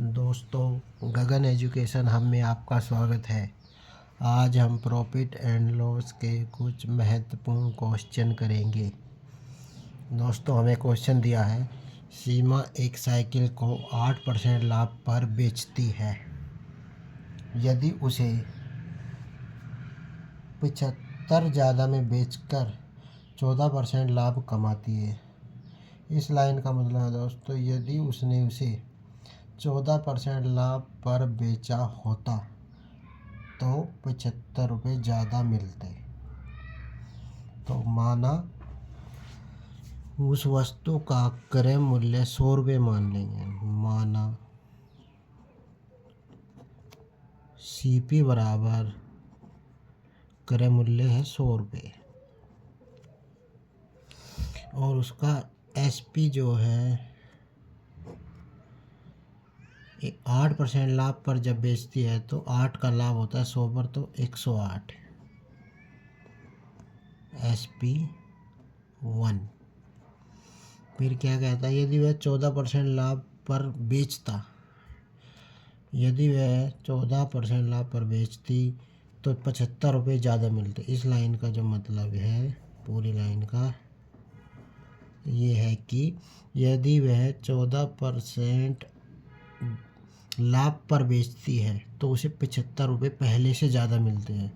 दोस्तों, गगन education hub में आपका स्वागत है। आज हम प्रॉफिट एंड लॉस के कुछ महत्वपूर्ण क्वेश्चन करेंगे। दोस्तों, हमें क्वेश्चन दिया है, सीमा एक साइकिल को 8% लाभ पर बेचती है। यदि उसे 75 ज़्यादा में बेचकर 14% लाभ कमाती है। इस लाइन का मतलब है दोस्तों, यदि उसने उसे 14% लाभ पर बेचा होता तो 75 रुपये ज़्यादा मिलते। तो माना उस वस्तु का क्रय मूल्य 100 रुपये मान लेंगे। माना CP बराबर क्रय मूल्य है 100 रुपये और उसका SP जो है 8% लाभ पर जब बेचती है तो 8 का लाभ होता है 100 पर, तो 108 SP 1। फिर क्या कहता है, यदि वह 14% लाभ पर बेचता, यदि वह 14% लाभ पर बेचती तो 75 रुपये ज़्यादा मिलते। इस लाइन का जो मतलब है, पूरी लाइन का ये है कि यदि वह 14% लाभ पर बेचती है तो उसे 75 रुपये पहले से ज़्यादा मिलते हैं।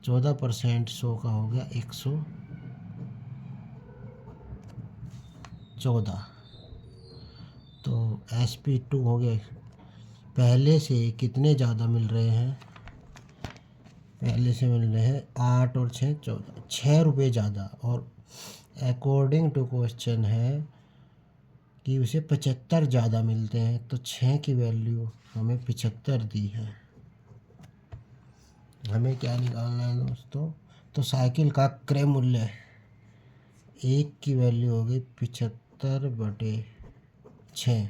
14% 100 का हो गया 114, तो SP2 हो गया। पहले से कितने ज़्यादा मिल रहे हैं? पहले से मिल रहे हैं 8 और 6 14, 6 रुपये ज़्यादा। और अकॉर्डिंग टू क्वेश्चन है कि उसे 75 ज़्यादा मिलते हैं, तो 6 की वैल्यू हमें 75 दी है। हमें क्या निकालना है दोस्तों? तो साइकिल का क्रय मूल्य 1 की वैल्यू होगी 75/6।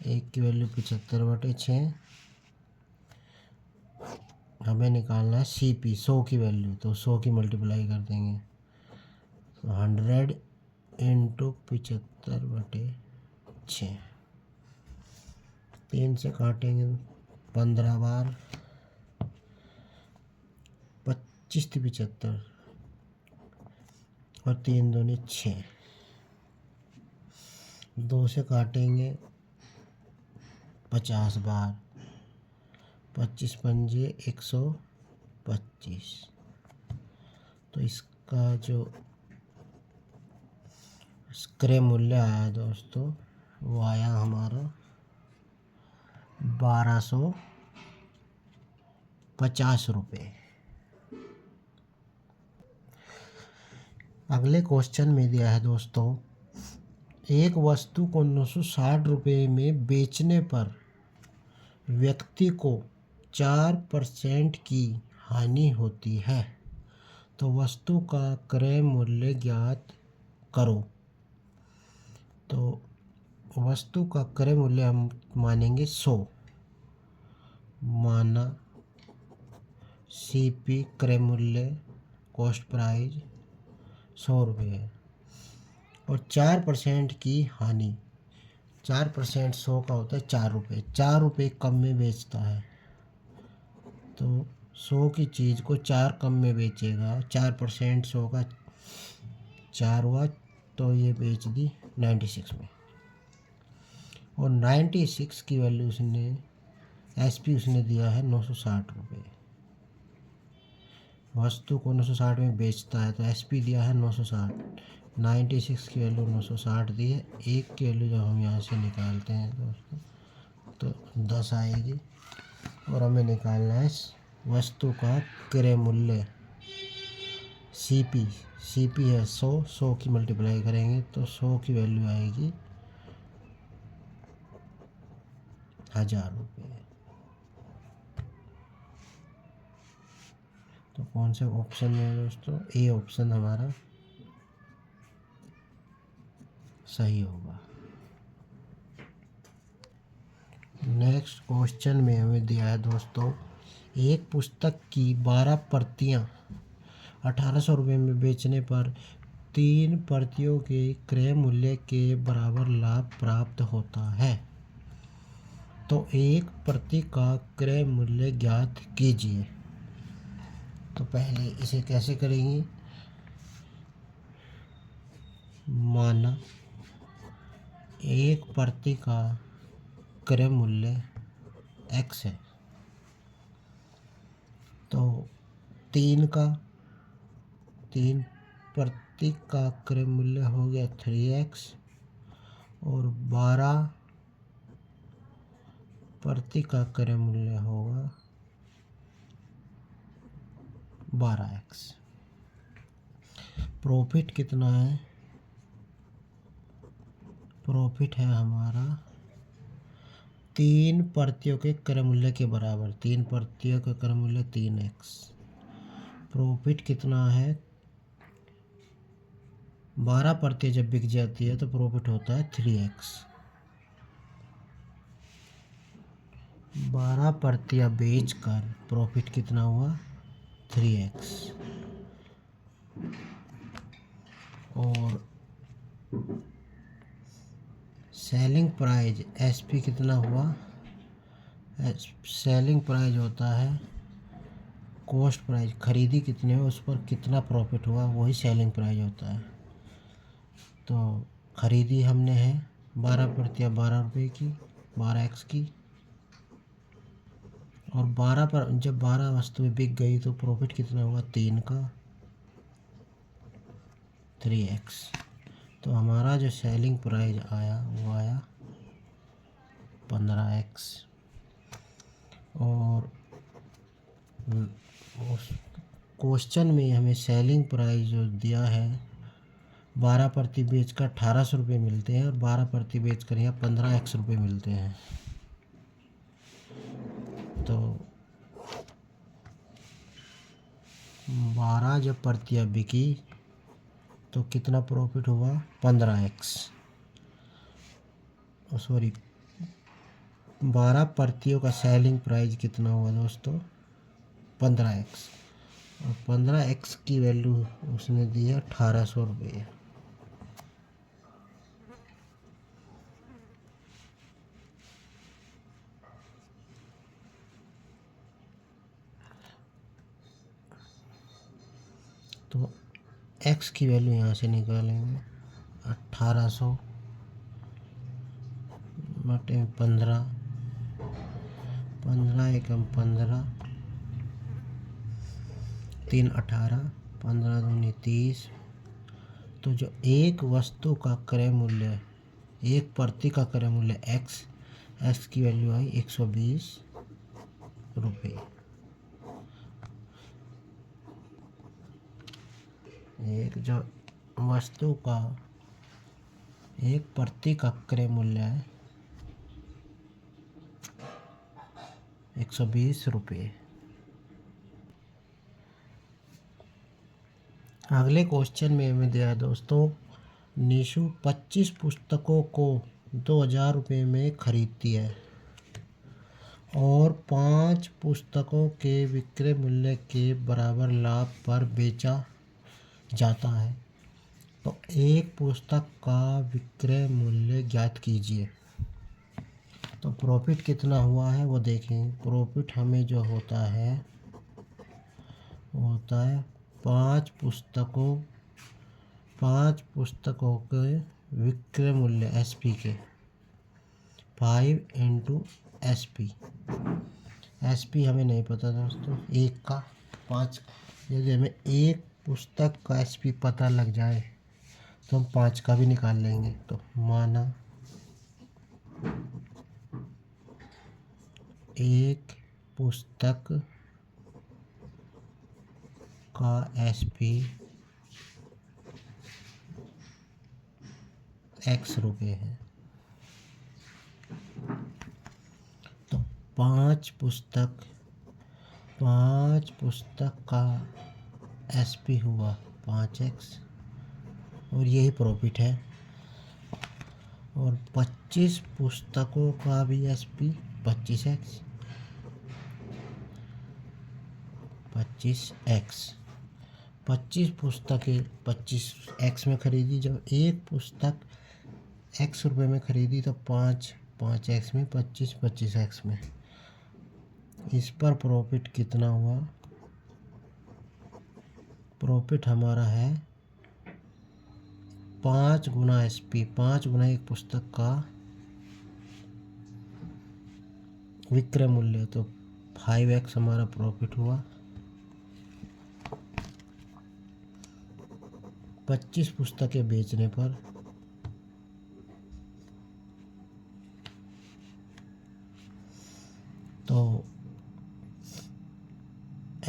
1 की वैल्यू 75/6। हमें निकालना है CP 100 की वैल्यू, तो 100 की मल्टीप्लाई कर देंगे, तो 100 इंटू 75/6। 3 से काटेंगे 15 बार, 25 75 और 3 दूनी 6। 2 से काटेंगे 50 बार, 25 पंजे 125। तो इसका जो क्रय मूल्य आया दोस्तों, वो आया हमारा 1250 रुपये। अगले क्वेश्चन में दिया है दोस्तों, एक वस्तु को 960 रुपये में बेचने पर व्यक्ति को 4% की हानि होती है, तो वस्तु का क्रय मूल्य ज्ञात करो। तो वस्तु का क्रय मूल्य हम मानेंगे 100। माना CP क्रय मूल्य कॉस्ट प्राइस 100 रुपये है और 4% की हानि। 4% 100 का होता है 4 रुपये। 4 रुपये कम में बेचता है, तो 100 की चीज़ को 4 कम में बेचेगा। 4% 100 का 4 हुआ, तो ये बेच दी 96 में। और 96 की वैल्यू उसने SP उसने दिया है 960 रुपये। वस्तु को 960 में बेचता है तो SP दिया है 960। 96 की वैल्यू 960 दी है। 1 की वैल्यू जब हम यहाँ से निकालते हैं दोस्तों तो 10 आएगी। और हमें निकालना है वस्तु का क्रय मूल्य CP है 100 की मल्टीप्लाई करेंगे तो 100 की वैल्यू आएगी 1000 रुपये। तो कौन से ऑप्शन में है दोस्तों? ए ऑप्शन हमारा सही होगा। नेक्स्ट क्वेश्चन में हमें दिया है दोस्तों, एक पुस्तक की 12 प्रतियां 1800 रुपये में बेचने पर 3 प्रतियों के क्रय मूल्य के बराबर लाभ प्राप्त होता है तो एक प्रति का क्रय मूल्य ज्ञात कीजिए। तो पहले इसे कैसे करेंगे, माना एक प्रति का क्रय मूल्य x है तो 3 प्रति का क्रय मूल्य हो गया 3x और 12 प्रति का क्रय मूल्य होगा 12x। प्रॉफिट कितना है, प्रॉफिट है हमारा 3 प्रतियों के क्रय मूल्य के बराबर, 3 प्रतियों का क्रय मूल्य 3x। प्रॉफिट कितना है, 12 प्रतियां जब बिक जाती है तो प्रॉफिट होता है 3x। 12 प्रतियां बेचकर प्रॉफिट कितना हुआ 3x। और सेलिंग प्राइस एसपी कितना हुआ, सेलिंग प्राइस होता है कॉस्ट प्राइस, खरीदी कितने हो उस पर कितना प्रॉफिट हुआ वही सेलिंग प्राइस होता है। तो खरीदी हमने है 12 प्रतियां 12 रुपये की 12x की, और 12 पर जब 12 वस्तुएं बिक गई तो प्रॉफिट कितना हुआ 3 का 3x। तो हमारा जो सेलिंग प्राइस आया वो आया 15x। और उस क्वेश्चन में हमें सेलिंग प्राइस जो दिया है 12 प्रति बेचकर 1800 रुपये मिलते हैं और 12 प्रति बेचकर यहाँ 15x रुपये मिलते हैं। तो 12 जब प्रतियां बिकी तो कितना प्रॉफिट हुआ 15x, सॉरी 12 प्रतियों का सेलिंग प्राइस कितना हुआ दोस्तों 15x, और 15x की वैल्यू उसने दी है 1800 रुपये। तो x की वैल्यू यहाँ से निकालेंगे 1800 बटे 15, 15 एकम 15, 3 18, 15 दूनी 30। तो जो एक वस्तु का क्रय मूल्य, एक प्रति का क्रय मूल्य x की वैल्यू आई 120 रुपये। एक जो वस्तु का एक प्रति का क्रय मूल्य है 120 रुपये। अगले क्वेश्चन में हमें दिया दोस्तों, निशु 25 पुस्तकों को 2000 रुपये में खरीदती है और 5 पुस्तकों के विक्रय मूल्य के बराबर लाभ पर बेचा जाता है तो एक पुस्तक का विक्रय मूल्य ज्ञात कीजिए। तो प्रॉफिट कितना हुआ है वो देखें। प्रॉफिट हमें जो होता है वो होता है 5 पुस्तकों के विक्रय मूल्य एसपी के 5 इंटू एसपी। एसपी हमें नहीं पता दोस्तों, एक का 5, यदि हमें एक पुस्तक का एसपी पता लग जाए तो हम 5 का भी निकाल लेंगे। तो माना एक पुस्तक का एसपी x रुपये है तो 5 पुस्तक का एसपी हुआ 5x और यही प्रॉफिट है। और 25 पुस्तकों का भी एसपी 25x 25 पुस्तकें 25x में खरीदी। जब एक पुस्तक x रुपये में खरीदी तो 5x में 25x में। इस पर प्रॉफिट कितना हुआ? प्रॉफिट हमारा है 5 गुना SP, 5 गुना एक पुस्तक का विक्रय मूल्य, तो 5x हमारा प्रॉफिट हुआ। 25 पुस्तकें बेचने पर तो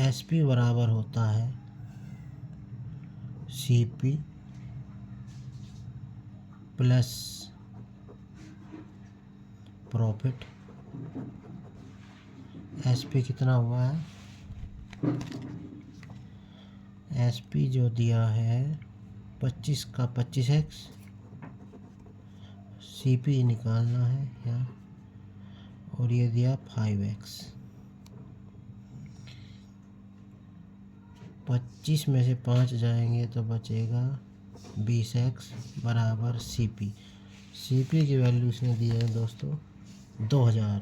SP बराबर होता है CP प्लस प्रॉफिट। SP कितना हुआ है? SP जो दिया है 25 का 25x, CP निकालना है यहाँ, और ये दिया 5x। 25 में से 5 जाएंगे तो बचेगा 20x बराबर CP। CP की वैल्यू इसने दी है दोस्तों 2000।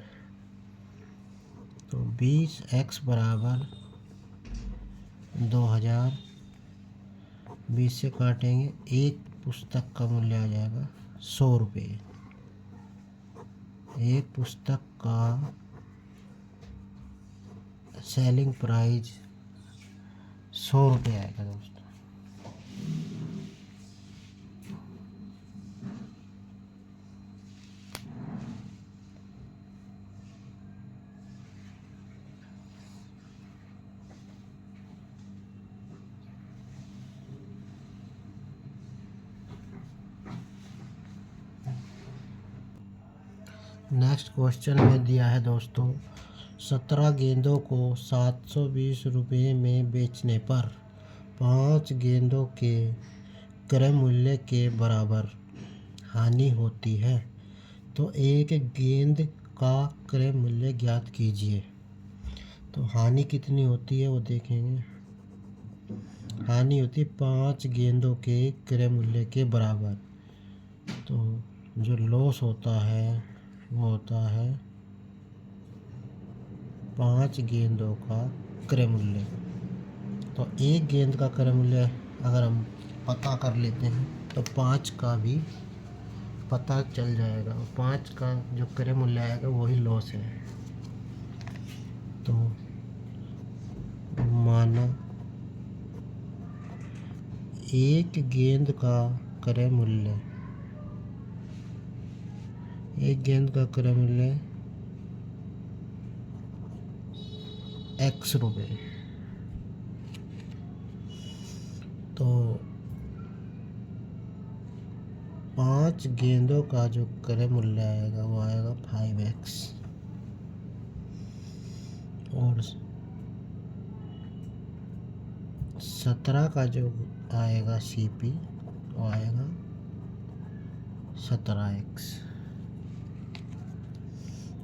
तो 20x बराबर 2000, 20 से काटेंगे, एक पुस्तक का मूल्य आ जाएगा 100 रुपये। एक पुस्तक का सेलिंग प्राइस 100 रुपये आएगा दोस्तों। नेक्स्ट क्वेश्चन में दिया है दोस्तों 17 गेंदों को 720 रुपये में बेचने पर 5 गेंदों के क्रय मूल्य के बराबर हानि होती है, तो एक गेंद का क्रय मूल्य ज्ञात कीजिए। तो हानि कितनी होती है वो देखेंगे। हानि होती है 5 गेंदों के क्रय मूल्य के बराबर। तो जो लॉस होता है वो होता है 5 गेंदों का क्रय मूल्य। तो एक गेंद का क्रय मूल्य अगर हम पता कर लेते हैं तो 5 का भी पता चल जाएगा। 5 का जो क्रय मूल्य आएगा वही लॉस है। तो माना एक गेंद का क्रय मूल्य, एक गेंद का क्रय मूल्य x रुपये, तो 5 गेंदों का जो क्रय मूल्य आएगा वो आएगा 5x, और 17 का जो आएगा CP वो आएगा 17x।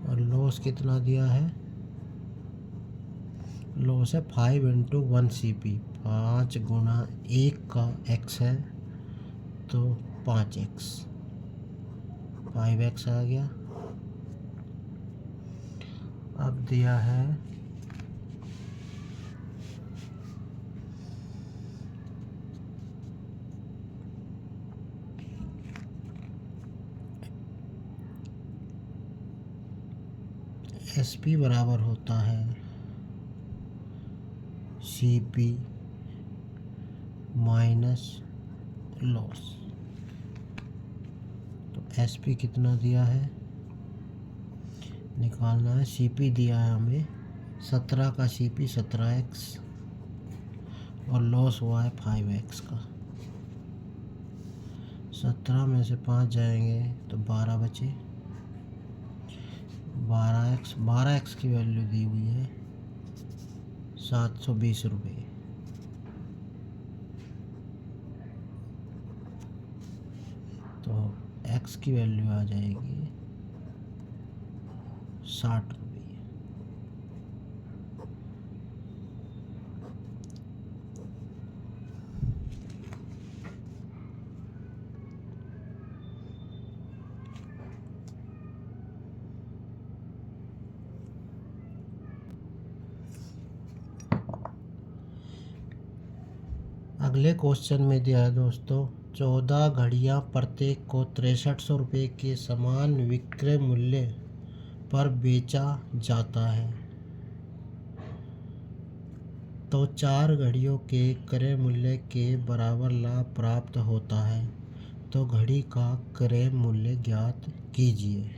और लॉस कितना दिया है? लॉस है 5 × 1 CP, 5 गुना 1 का x है तो 5x, 5x आ गया। अब दिया है SP बराबर होता है CP माइनस लॉस। तो SP कितना दिया है निकालना है। CP दिया है हमें 17 का CP 17x, और लॉस हुआ है 5x का। 17 में से 5 जाएंगे तो 12 बचे। 12x की वैल्यू दी हुई है 720 रुपये। तो x की वैल्यू आ जाएगी 60 रुपये। अगले क्वेश्चन में दिया है दोस्तों 14 घड़ियाँ प्रत्येक को 6300 रुपये के समान विक्रय मूल्य पर बेचा जाता है, तो 4 घड़ियों के क्रय मूल्य के बराबर लाभ प्राप्त होता है, तो घड़ी का क्रय मूल्य ज्ञात कीजिए।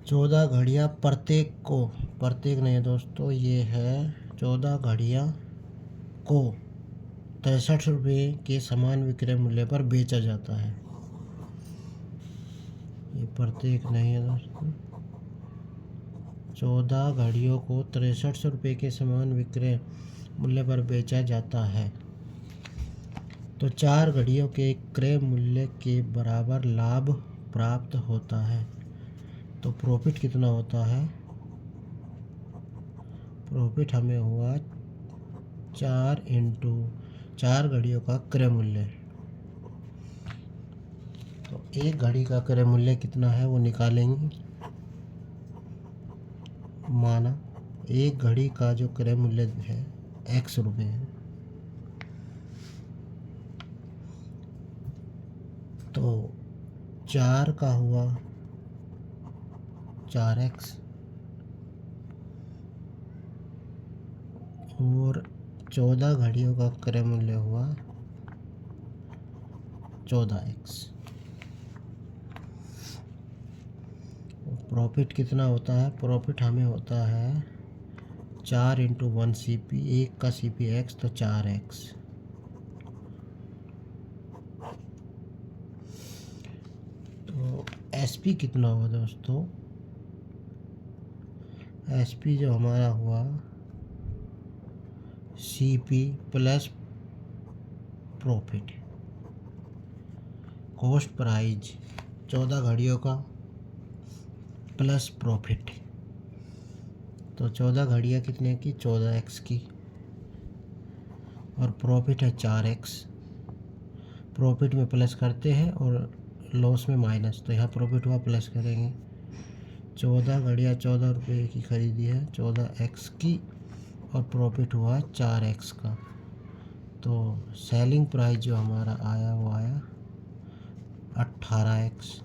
14 घड़ियाँ प्रत्येक को, प्रत्येक नहीं है दोस्तों, ये है 14 घड़ियाँ को 63 रुपये के समान विक्रय मूल्य पर बेचा जाता है। ये प्रत्येक नहीं है दोस्तों, 14 घड़ियों को 63 रुपये के समान विक्रय मूल्य पर बेचा जाता है, तो 4 घड़ियों के क्रय मूल्य के बराबर लाभ प्राप्त होता है, तो प्रॉफिट कितना होता है? प्रॉफिट हमें हुआ 4 इंटू 4 घड़ियों का क्रय मूल्य, तो एक घड़ी का क्रय मूल्य कितना है वो निकालेंगे। माना एक घड़ी का जो क्रय मूल्य है x रुपये है, तो 4 का हुआ 4x और 14 घड़ियों का क्रय मूल्य हुआ 14x। प्रॉफिट कितना होता है? प्रॉफिट हमें होता है 4 इंटू 1 CP, एक का CP x, तो 4x। तो SP कितना हुआ दोस्तों? SP जो हमारा हुआ CP plus profit, cost price 14 घड़ियों का प्लस प्रॉफिट, तो 14 घड़ियाँ कितने की? 14x की, और प्रॉफिट है 4x। प्रॉफिट में प्लस करते हैं और लॉस में माइनस, तो यहाँ प्रॉफिट हुआ प्लस करेंगे। 14 घड़ियाँ 14 रुपये की खरीदी है, 14x की, और प्रॉफिट हुआ 4x का, तो सेलिंग प्राइस जो हमारा आया वो आया 18x।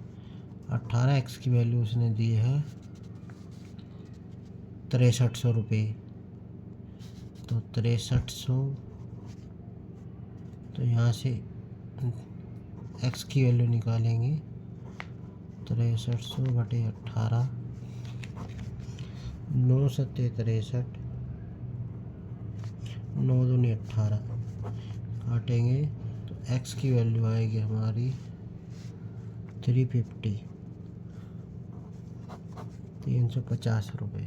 18x की वैल्यू उसने दी है 6300 रुपये, तो 6300, तो यहाँ से x की वैल्यू निकालेंगे 6300 बटे 18, 9 सत्ते 63, 9 दूनी 18, काटेंगे तो x की वैल्यू आएगी हमारी 350 रुपये।